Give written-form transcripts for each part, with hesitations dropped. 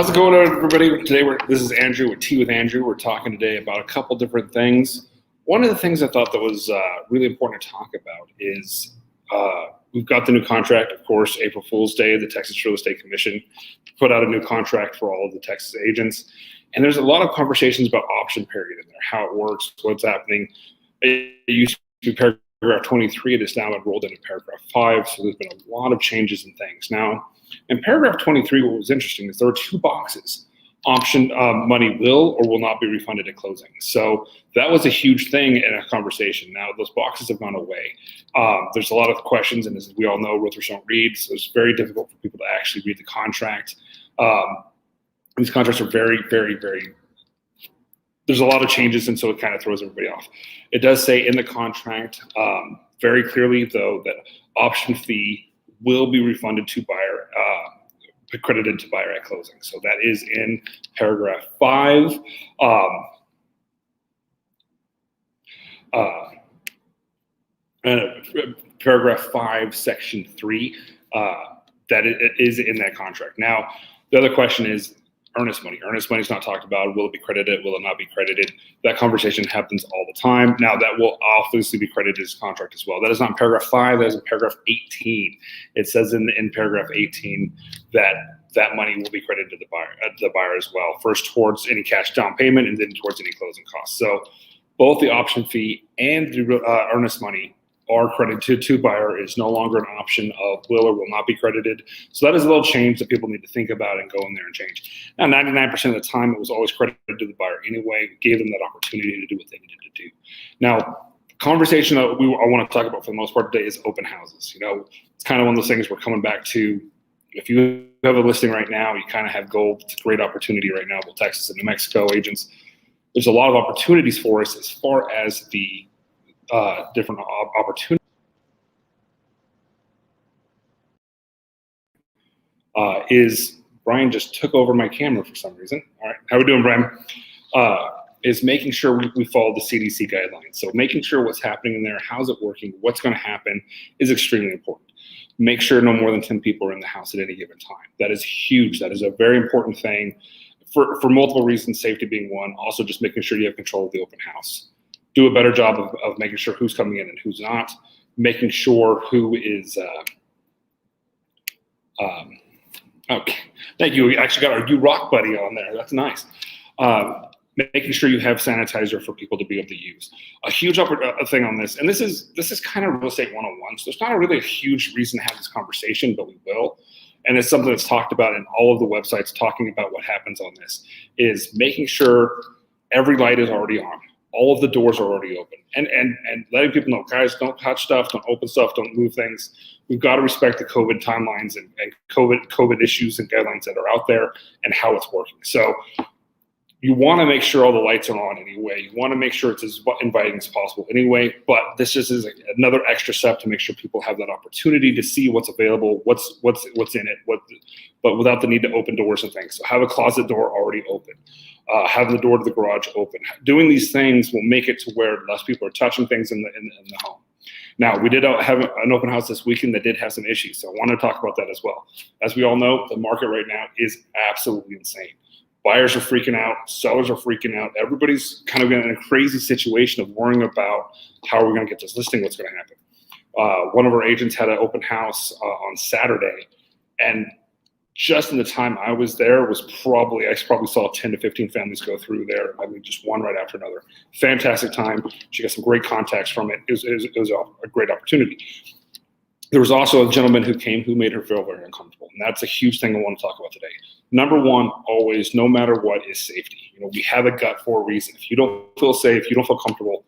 How's it going, everybody? This is Andrew with Tea with Andrew. We're talking today about a couple different things. One of the things I thought that was really important to talk about is we've got the new contract, of course, April Fool's Day. The Texas Real Estate Commission put out a new contract for all of the Texas agents. And there's a lot of conversations about option period in there, how it works, what's happening. It used to be paragraph 23. It is now enrolled into paragraph 5. So there's been a lot of changes and things. Now, in paragraph 23, what was interesting is there were two boxes. Option money will or will not be refunded at closing. So that was a huge thing in a conversation. Now those boxes have gone away. There's a lot of questions, and as we all know, realtors don't read, so it's very difficult for people to actually read the contract. These contracts are very, very, very, there's a lot of changes, and so it kind of throws everybody off. It does say in the contract very clearly, though, that option fee will be refunded to buyer, credited to buyer at closing. So that is in paragraph 5. Paragraph 5, section 3, that it is in that contract. Now, the other question is earnest money. Earnest money is not talked about. Will it be credited? Will it not be credited? That conversation happens all the time. Now, that will obviously be credited as contract as well. That is not in paragraph 5. That is in paragraph 18. It says in paragraph 18 that that money will be credited to the buyer as well. First towards any cash down payment, and then towards any closing costs. So both the option fee and the earnest money are credited to buyer. Is no longer an option of will or will not be credited. So that is a little change that people need to think about and go in there and change. Now, 99% of the time, it was always credited to the buyer anyway. We gave them that opportunity to do what they needed to do. Now, the conversation that I want to talk about for the most part today is open houses. You know, it's kind of one of those things we're coming back to. If you have a listing right now, you kind of have gold. It's a great opportunity right now with Texas and New Mexico agents. There's a lot of opportunities for us as far as the different opportunities. Is Brian just took over my camera for some reason. All right, how we doing, Brian? Is making sure we follow the CDC guidelines. So making sure what's happening in there, how's it working, what's going to happen is extremely important. Make sure no more than 10 people are in the house at any given time. That is huge. That is a very important thing for multiple reasons, safety being one. Also, just making sure you have control of the open house. Do a better job of making sure who's coming in and who's not. Making sure who is, okay, thank you. We actually got our You Rock buddy on there. That's nice. Making sure you have sanitizer for people to be able to use. A huge thing on this, and this is kind of real estate 101. So there's not really a huge reason to have this conversation, but we will. And it's something that's talked about in all of the websites talking about what happens on this, is making sure every light is already on. All of the doors are already open, and letting people know, guys, don't touch stuff, don't open stuff, don't move things. We've got to respect the COVID timelines and COVID issues and guidelines that are out there and how it's working. So you want to make sure all the lights are on anyway. You want to make sure it's as inviting as possible anyway. But this just is another extra step to make sure people have that opportunity to see what's available, what's in it, but without the need to open doors and things. So have a closet door already open. Have the door to the garage open. Doing these things will make it to where less people are touching things in the home. Now, we did have an open house this weekend that did have some issues, so I want to talk about that as well. As we all know, the market right now is absolutely insane. Buyers are freaking out. Sellers are freaking out. Everybody's kind of in a crazy situation of worrying about how are we going to get this listing, what's going to happen. One of our agents had an open house on Saturday, and just in the time I was there I probably saw 10 to 15 families go through there. I mean, just one right after another. Fantastic time. She got some great contacts from it. It was a great opportunity. There was also a gentleman who came who made her feel very uncomfortable. And that's a huge thing I want to talk about today. Number one, always, no matter what, is safety. You know, we have a gut for a reason. If you don't feel safe, you don't feel comfortable,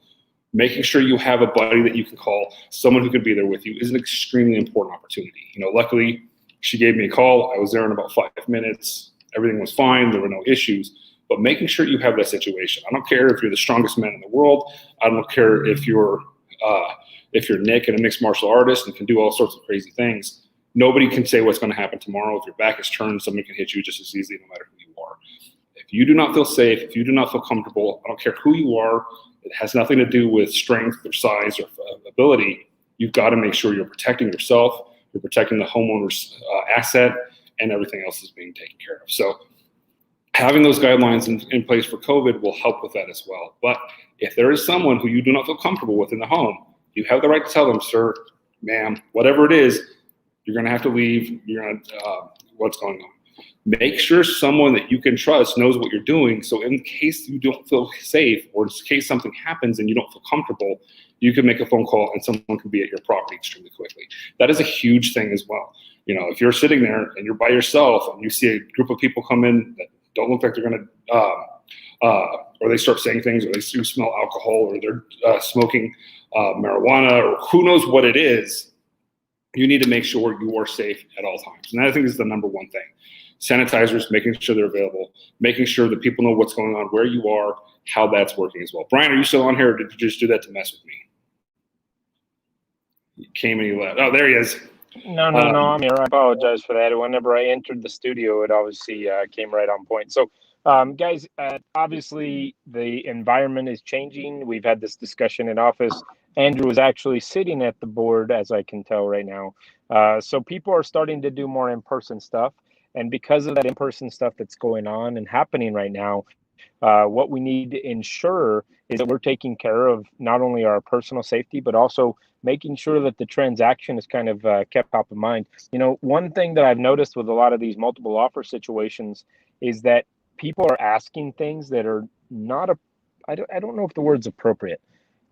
making sure you have a buddy that you can call, someone who can be there with you, is an extremely important opportunity. You know, luckily, she gave me a call. I was there in about 5 minutes. Everything was fine. There were no issues. But making sure you have that situation. I don't care if you're the strongest man in the world. I don't care if you're Nick and a mixed martial artist and can do all sorts of crazy things. Nobody can say what's going to happen tomorrow. If your back is turned, somebody can hit you just as easily, no matter who you are. If you do not feel safe, if you do not feel comfortable, I don't care who you are. It has nothing to do with strength or size or ability. You've got to make sure you're protecting yourself, you're protecting the homeowner's asset, and everything else is being taken care of. So having those guidelines in place for COVID will help with that as well. But if there is someone who you do not feel comfortable with in the home, you have the right to tell them, sir, ma'am, whatever it is, you're going to have to leave. You're going to, what's going on? Make sure someone that you can trust knows what you're doing. So in case you don't feel safe, or in case something happens and you don't feel comfortable, you can make a phone call and someone can be at your property extremely quickly. That is a huge thing as well. You know, if you're sitting there and you're by yourself and you see a group of people come in that don't look like they're going to, or they start saying things, or they smell alcohol, or they're smoking marijuana, or who knows what it is, you need to make sure you are safe at all times. And that, I think, is the number one thing. Sanitizers, making sure they're available, making sure that people know what's going on, where you are, how that's working as well. Brian, are you still on here, or did you just do that to mess with me? He came and he left. Oh, there he is. No, I'm here. I apologize for that. Whenever I entered the studio, it obviously came right on point. So, guys, obviously the environment is changing. We've had this discussion in office. Andrew is actually sitting at the board, as I can tell right now. So people are starting to do more in-person stuff. And because of that in-person stuff that's going on and happening right now, what we need to ensure is that we're taking care of not only our personal safety, but also making sure that the transaction is kind of kept top of mind. You know, one thing that I've noticed with a lot of these multiple offer situations is that people are asking things that are not I don't know if the word's appropriate.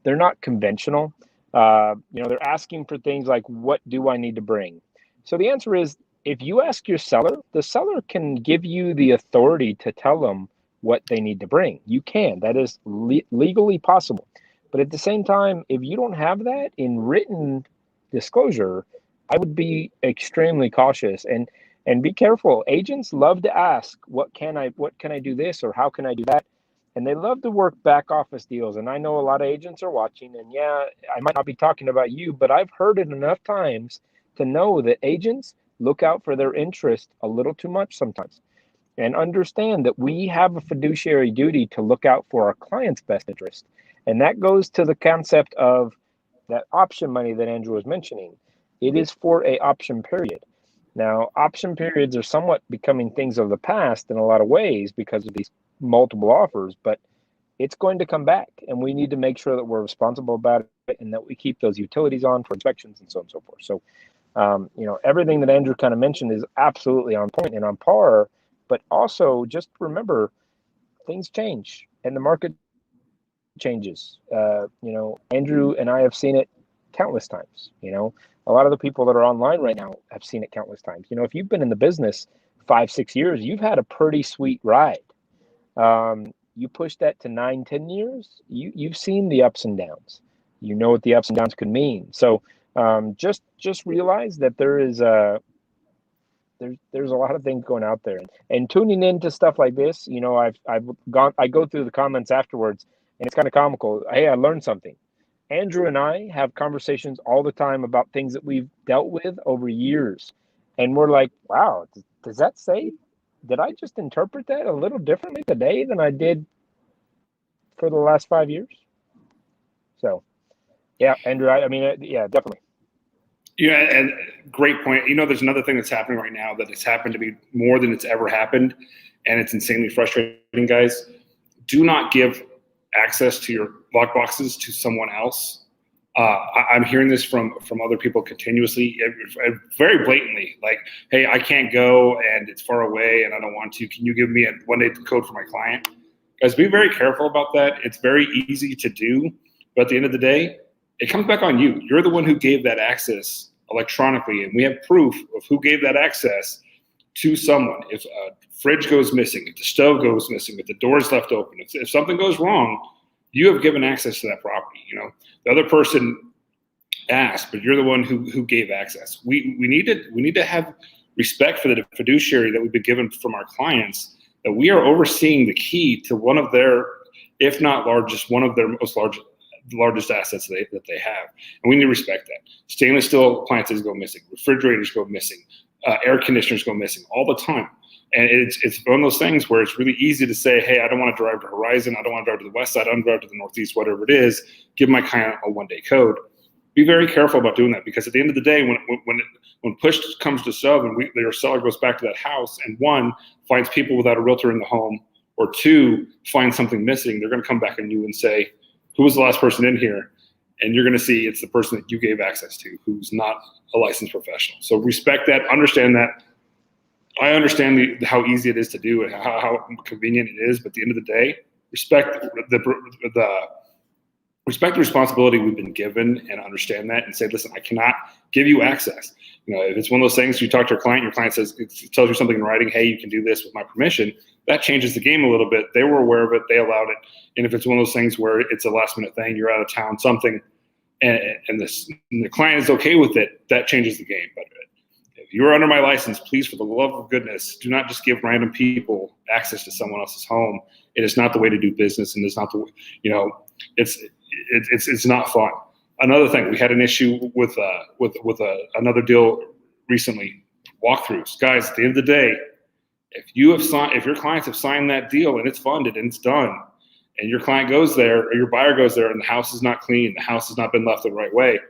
They're not conventional. You know, they're asking for things like, what do I need to bring? So the answer is, if you ask your seller, the seller can give you the authority to tell them what they need to bring. You can. That is legally possible. But at the same time, if you don't have that in written disclosure, I would be extremely cautious and be careful. Agents love to ask, what can I do this, or how can I do that? And they love to work back office deals. And I know a lot of agents are watching, and yeah, I might not be talking about you, but I've heard it enough times to know that agents look out for their interest a little too much sometimes, and understand that we have a fiduciary duty to look out for our client's best interest. And that goes to the concept of that option money that Andrew was mentioning. It is for a option period. Now, option periods are somewhat becoming things of the past in a lot of ways because of these multiple offers, but it's going to come back, and we need to make sure that we're responsible about it and that we keep those utilities on for inspections and so on and so forth. So, you know, everything that Andrew kind of mentioned is absolutely on point and on par, but also just remember, things change and the market changes. You know, Andrew and I have seen it countless times. You know, a lot of the people that are online right now have seen it countless times. You know, if you've been in the business 5-6 years, you've had a pretty sweet ride. You push that to 9-10 years, you've seen the ups and downs. You know what the ups and downs could mean. So just realize that there's a lot of things going out there, and tuning into stuff like this. You know, I go through the comments afterwards, and it's kind of comical. Hey, I learned something. Andrew and I have conversations all the time about things that we've dealt with over years, and we're like, wow, does that say? Did I just interpret that a little differently today than I did for the last 5 years? So, yeah, Andrew, I mean, yeah, definitely. Yeah, and great point. You know, there's another thing that's happening right now that has happened to be more than it's ever happened, and it's insanely frustrating, guys. Do not give access to your lock boxes to someone else. I'm hearing this from other people continuously, very blatantly, like, hey, I can't go and it's far away and I don't want to. Can you give me a one-day code for my client? Guys, be very careful about that. It's very easy to do, but at the end of the day, it comes back on you. You're the one who gave that access electronically, and we have proof of who gave that access to someone. If a fridge goes missing, if the stove goes missing, if the door's left open, if something goes wrong, you have given access to that property. You know, the other person asked, but you're the one who gave access. We need to have respect for the fiduciary that we've been given from our clients, that we are overseeing the key to one of their, if not largest, one of their largest assets that they have. And we need to respect that. Stainless steel appliances go missing, refrigerators go missing, air conditioners go missing all the time. And it's one of those things where it's really easy to say, hey, I don't want to drive to Horizon. I don't want to drive to the west side. I don't drive to the northeast, whatever it is. Give my client a one-day code. Be very careful about doing that, because at the end of the day, when push comes to shove and their seller goes back to that house and one, finds people without a realtor in the home, or two, finds something missing, they're going to come back on you and say, who was the last person in here? And you're going to see it's the person that you gave access to, who's not a licensed professional. So respect that, understand that. I understand how easy it is to do and how convenient it is, but at the end of the day, respect the responsibility we've been given, and understand that, and say, listen, I cannot give you access. If it's one of those things, you talk to your client says, it tells you something in writing, hey, you can do this with my permission, that changes the game a little bit. They were aware of it, they allowed it. And if it's one of those things where it's a last minute thing, you're out of town, something, and the client is okay with it, that changes the game. But if you're under my license, please, for the love of goodness, do not just give random people access to someone else's home. It is not the way to do business, and it's not the way, it's not fun. Another thing, we had an issue with another deal recently. Walkthroughs, guys. At the end of the day, if your clients have signed that deal and it's funded and it's done, and your client goes there or your buyer goes there and the house is not clean, the house has not been left the right way,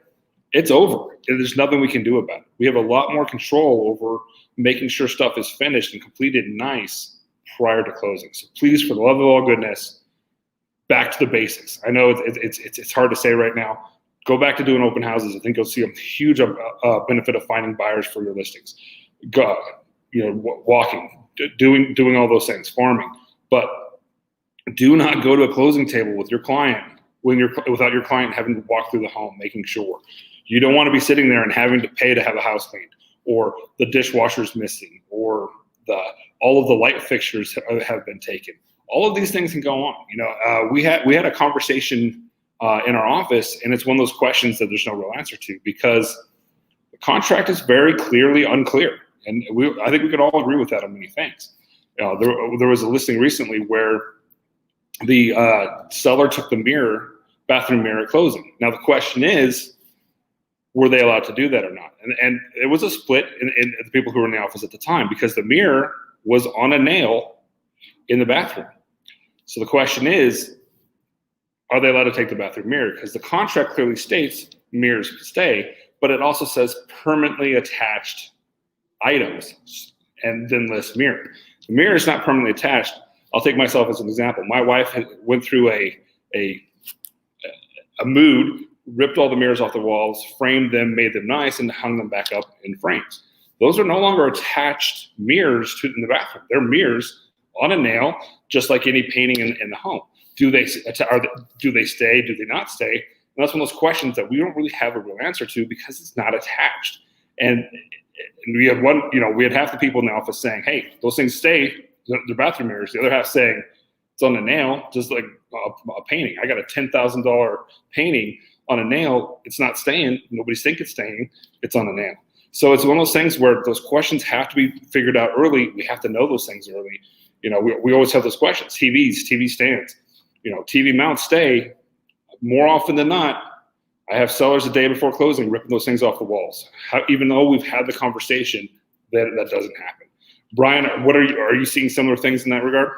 it's over. There's nothing we can do about it. We have a lot more control over making sure stuff is finished and completed nice prior to closing. So please, for the love of all goodness, back to the basics. I know it's hard to say right now. Go back to doing open houses. I think you'll see a huge benefit of finding buyers for your listings. Walking, doing all those things, farming. But do not go to a closing table with your client without your client having to walk through the home, making sure. You don't want to be sitting there and having to pay to have a house cleaned, or the dishwasher's missing, or all of the light fixtures have been taken. All of these things can go on. We had a conversation in our office, and it's one of those questions that there's no real answer to, because the contract is very clearly unclear, and I think we could all agree with that on many things. There was a listing recently where the seller took the bathroom mirror at closing. Now the question is, were they allowed to do that or not? And it was a split in the people who were in the office at the time, because the mirror was on a nail in the bathroom. So the question is, are they allowed to take the bathroom mirror? Because the contract clearly states mirrors can stay, but it also says permanently attached items, and then lists mirror. The mirror is not permanently attached. I'll take myself as an example. My wife went through a mood, ripped all the mirrors off the walls, framed them, made them nice, and hung them back up in frames. Those are no longer attached mirrors in the bathroom. They're mirrors on a nail, just like any painting in the home. Do they stay? Do they not stay? And that's one of those questions that we don't really have a real answer to, because it's not attached. And we have we had half the people in the office saying, hey, those things stay, they're bathroom mirrors. The other half saying it's on a nail, just like a painting. I got a $10,000 painting on a nail. It's not staying. Nobody's think it's staying. It's on a nail. So it's one of those things where those questions have to be figured out early. We have to know those things early. We always have those questions. TVs, TV stands, TV mounts stay. More often than not, I have sellers the day before closing ripping those things off the walls. Even though we've had the conversation, that doesn't happen. Brian, are you seeing similar things in that regard?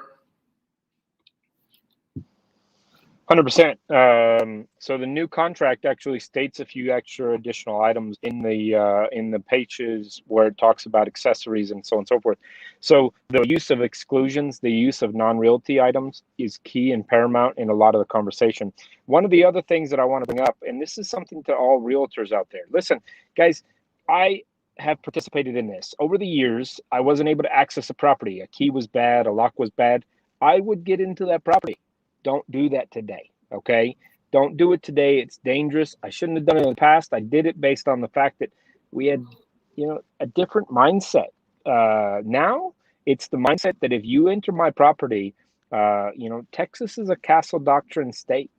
100%. So the new contract actually states a few extra additional items in the pages where it talks about accessories and so on and so forth. So the use of exclusions, the use of non-realty items is key and paramount in a lot of the conversation. One of the other things that I want to bring up, and this is something to all realtors out there. Listen, guys, I have participated in this. Over the years, I wasn't able to access a property. A key was bad, a lock was bad. I would get into that property. Don't do that today, okay? Don't do it today. It's dangerous. I shouldn't have done it in the past. I did it based on the fact that we had, a different mindset. Now, it's the mindset that if you enter my property, Texas is a castle doctrine state,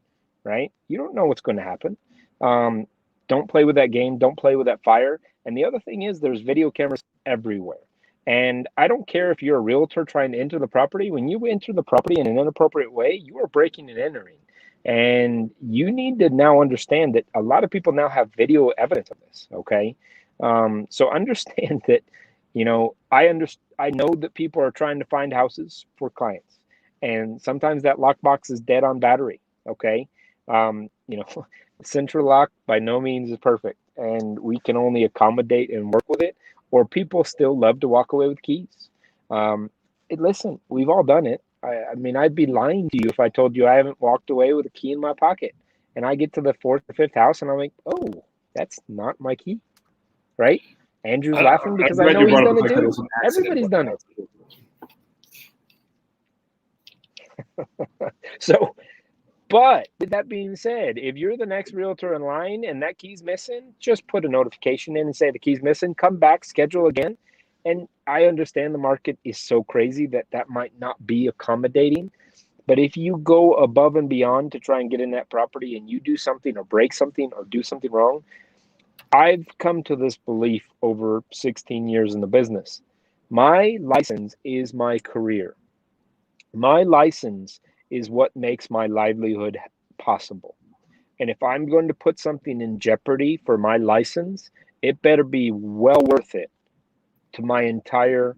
right? You don't know what's going to happen. Don't play with that game. Don't play with that fire. And the other thing is there's video cameras everywhere. And I don't care if you're a realtor trying to enter the property. When you enter the property in an inappropriate way, you are breaking and entering. And you need to now understand that a lot of people now have video evidence of this, okay? So understand that, I know that people are trying to find houses for clients. And sometimes that lockbox is dead on battery, okay? Central lock by no means is perfect, and we can only accommodate and work with it, or people still love to walk away with keys. Listen, we've all done it. I mean, I'd be lying to you if I told you I haven't walked away with a key in my pocket. And I get to the fourth or fifth house, and I'm like, oh, that's not my key, right? Andrew's laughing because I know he's done it too. Everybody's done it. So, but with that being said, if you're the next realtor in line and that key's missing, just put a notification in and say the key's missing, come back, schedule again. And I understand the market is so crazy that might not be accommodating. But if you go above and beyond to try and get in that property and you do something or break something or do something wrong, I've come to this belief over 16 years in the business. My license is my career. My license is what makes my livelihood possible. And if I'm going to put something in jeopardy for my license, it better be well worth it to my entire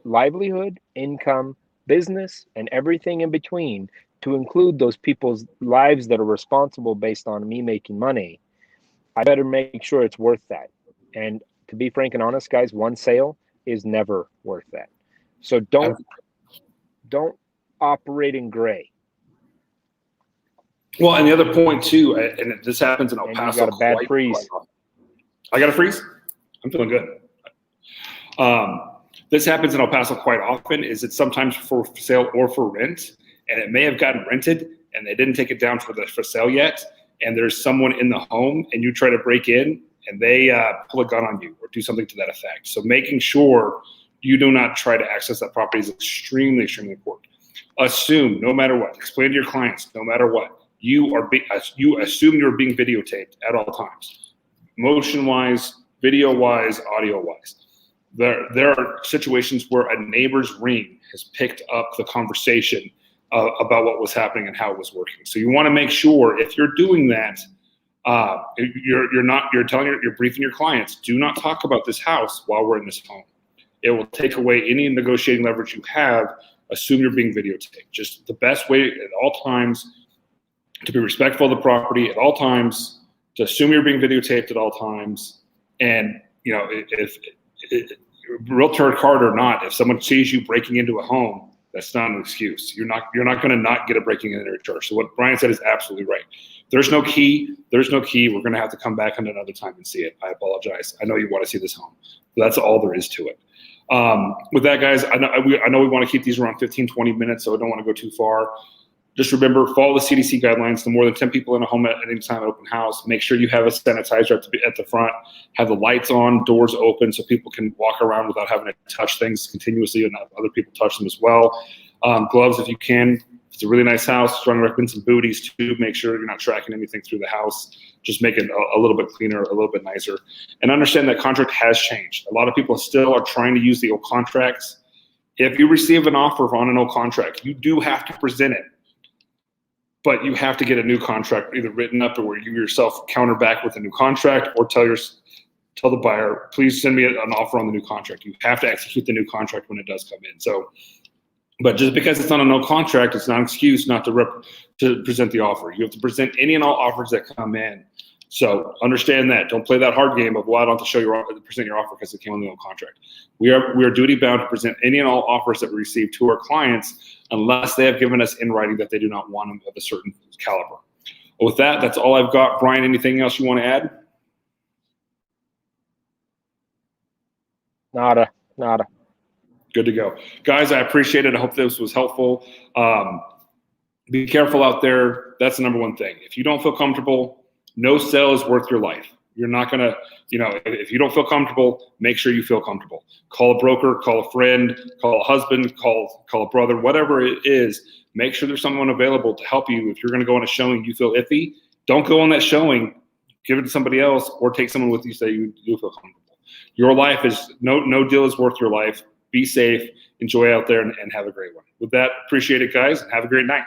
livelihood, income, business, and everything in between, to include those people's lives that are responsible based on me making money. I better make sure it's worth that. And to be frank and honest, guys, one sale is never worth that. So don't operate in gray. Well, and the other point too, and this happens in El Paso. You got a bad freeze. I got a freeze? I'm feeling good. This happens in El Paso quite often. Is it's sometimes for sale or for rent, and it may have gotten rented and they didn't take it down for sale yet, and there's someone in the home and you try to break in and they pull a gun on you or do something to that effect. So making sure you do not try to access that property is extremely, extremely important. Assume, no matter what, explain to your clients, no matter what, you assume you're being videotaped at all times, motion-wise, video-wise, audio-wise. There are situations where a neighbor's ring has picked up the conversation about what was happening and how it was working. So you want to make sure if you're doing that, you're briefing your clients, do not talk about this house while we're in this home. It will take away any negotiating leverage you have. Assume you're being videotaped. Just the best way at all times to be respectful of the property at all times, to assume you're being videotaped at all times. And, you know, if realtor card or not, if someone sees you breaking into a home, that's not an excuse. You're not going to not get a breaking and enter charge. So what Brian said is absolutely right. There's no key. We're going to have to come back on another time and see it. I apologize. I know you want to see this home, but that's all there is to it. With that, guys, I know we want to keep these around 15, 20 minutes, so I don't want to go too far. Just remember, follow the CDC guidelines. No more than 10 people in a home at any time at open house. Make sure you have a sanitizer at the front. Have the lights on, doors open, so people can walk around without having to touch things continuously and have other people touch them as well. Gloves if you can. It's a really nice house. Strongly recommend some booties too. Make sure you're not tracking anything through the house. Just make it a little bit cleaner, a little bit nicer. And understand that contract has changed. A lot of people still are trying to use the old contracts. If you receive an offer on an old contract, you do have to present it. But you have to get a new contract either written up or where you yourself counter back with a new contract, or tell the buyer, please send me an offer on the new contract. You have to execute the new contract when it does come in. So, but just because it's not a no contract, it's not an excuse not to present the offer. You have to present any and all offers that come in. So understand that. Don't play that hard game of, well, I don't have to present your offer because it came on the old contract. We are duty bound to present any and all offers that we receive to our clients, unless they have given us in writing that they do not want them of a certain caliber. With that, that's all I've got. Brian, anything else you want to add? Nada. Good to go. Guys, I appreciate it. I hope this was helpful. Be careful out there. That's the number one thing. If you don't feel comfortable, no sale is worth your life. You're not going to, if you don't feel comfortable, make sure you feel comfortable. Call a broker, call a friend, call a husband, call a brother, whatever it is. Make sure there's someone available to help you. If you're going to go on a showing, you feel iffy, don't go on that showing. Give it to somebody else, or take someone with you so you do feel comfortable. Your life is, no deal is worth your life. Be safe, enjoy out there, and have a great one. With that, appreciate it, guys, and have a great night.